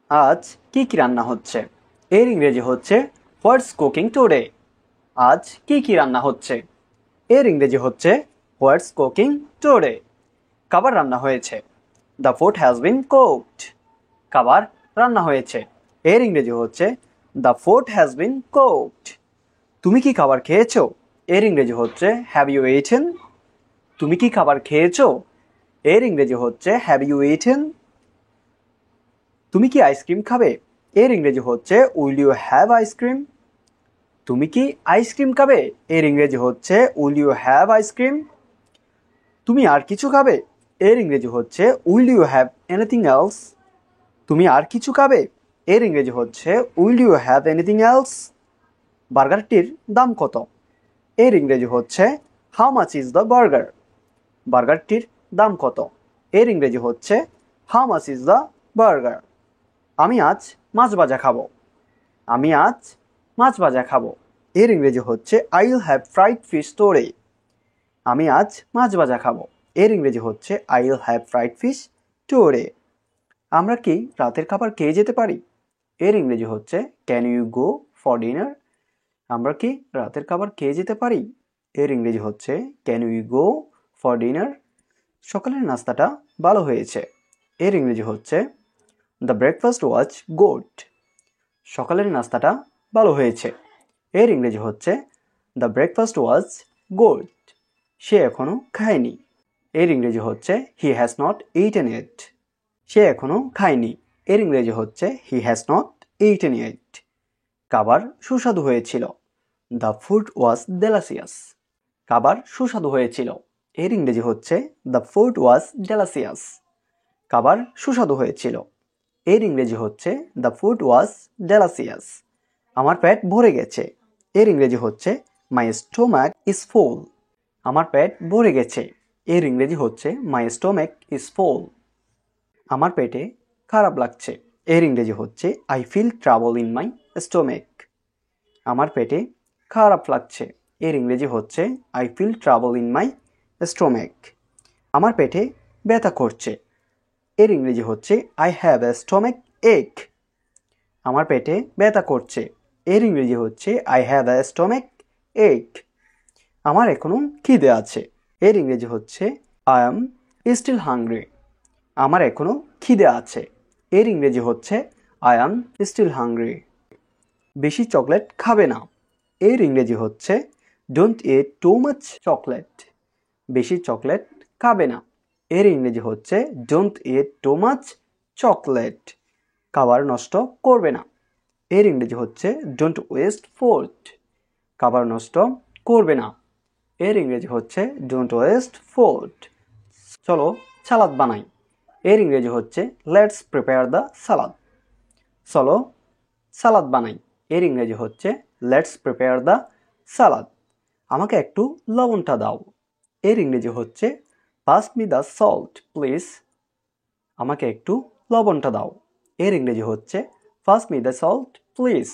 আজ কি কি রান্না হচ্ছে? এর ইংরেজি হচ্ছে হোয়াটস কুকিং টুডে। আজ কি কি রান্না হচ্ছে? এর ইংরেজি হচ্ছে হোয়াটস কুকিং টুডে। খাবার রান্না হয়েছে। The food has been cooked. খাবার রান্না হয়েছে। এর ইংরেজি হচ্ছে the food has been cooked. তুমি কি খাবার খেয়েছো? এর ইংরেজি হচ্ছে হ্যাভ ইউ ইটেন। তুমি কি খাবার খেয়েছো? এর ইংরেজি হচ্ছে হ্যাভ ইউ ইটেন। তুমি কি আইসক্রিম খাবে? এর ইংরেজি হচ্ছে উইল ইউ হ্যাভ আইসক্রিম। তুমি কি আইসক্রিম খাবে? এর ইংরেজি হচ্ছে উইল ইউ হ্যাভ আইসক্রিম। তুমি আর কিছু খাবে? এর ইংরেজি হচ্ছে will you have anything else. তুমি আর কিছু খাবে? এর ইংরেজি হচ্ছে will you have anything else. বার্গারটির দাম কত? এর ইংরেজি হচ্ছে how much is the burger. বার্গারটির দাম কত? এর ইংরেজি হচ্ছে how much is the burger. আমি আজ মাছ ভাজা খাবো। আমি আজ মাছ ভাজা খাবো। এর ইংরেজি হচ্ছে I will have fried fish today. আমি আজ মাছ ভাজা খাবো। এর ইংরেজি হচ্ছে I will have fried fish today. আমরা কি রাতের খাবার খেয়ে যেতে পারি? এর ইংরেজি হচ্ছে can you go for dinner. আমরা কি রাতের খাবার খেয়ে যেতে পারি? এর ইংরেজি হচ্ছে can you go for dinner. সকালের নাস্তাটা ভালো হয়েছে। এর ইংরেজি হচ্ছে দ্য ব্রেকফাস্ট ওয়াজ গুড। সকালের নাস্তাটা ভালো হয়েছে। এর ইংরেজি হচ্ছে দ্য ব্রেকফাস্ট ওয়াজ গুড। সে এখনো খায়নি। এর ইংরেজি হচ্ছে he has not eaten it. সে এখনো খায়নি। এর ইংরেজি হচ্ছে he has not eaten it. খাবার সুস্বাদু হয়েছিল। The food was delicious. খাবার সুস্বাদু হয়েছিল। এর ইংরেজি হচ্ছে দ্য ফুড ওয়াজ ডেলাসিয়াস। খাবার সুস্বাদু হয়েছিল। এর ইংরেজি হচ্ছে দ্য ফুড ওয়াজ ডেলাসিয়াস। আমার পেট ভরে গেছে। এর ইংরেজি হচ্ছে মাই স্টোমাক ইজ ফুল। আমার পেট ভরে গেছে। এর ইংরেজি হচ্ছে মাই স্টোমাক ইজ ফুল। আমার পেটে খারাপ লাগছে। এর ইংরেজি হচ্ছে I feel trouble in my stomach. আমার পেটে খারাপ লাগছে। এর ইংরেজি হচ্ছে I feel trouble in my stomach. আমার পেটে ব্যথা করছে। এর ইংরেজি হচ্ছে আই হ্যাভ এ স্টোমাক এক। আমার পেটে ব্যথা করছে। এর ইংরেজি হচ্ছে আই হ্যাভ এ স্টোমাক এক। আমার এখনো খিদে আছে। এর ইংরেজি হচ্ছে আই এম স্টিল হাংরি। আমার এখনো খিদে আছে। এর ইংরেজি হচ্ছে আই এম স্টিল হাংরি। বেশি চকলেট খাবে না। এর ইংরেজি হচ্ছে don't it too much chocolate. বেশি চকলেট খাবে না। এর ইংরেজি হচ্ছে don't it too much chocolate. খাবার নষ্ট করবে না। এর ইংরেজি হচ্ছে ডোন্ট ওয়েস্ট ফুড। খাবার নষ্ট করবে না। এর ইংরেজি হচ্ছে ডোন্ট ওয়েস্ট ফুড। চলো সালাদ বানাই। এর ইংরেজি হচ্ছে লেটস প্রিপেয়ার দ্য সালাদ। চলো সালাদ বানাই। এর ইংরেজি হচ্ছে লেটস প্রিপেয়ার দ্য সালাদ। আমাকে একটু লবণটা দাও। এর ইংরেজি হচ্ছে pass me the salt please. আমাকে একটু লবণটা দাও। এর ইংরেজি হচ্ছে pass me the salt please.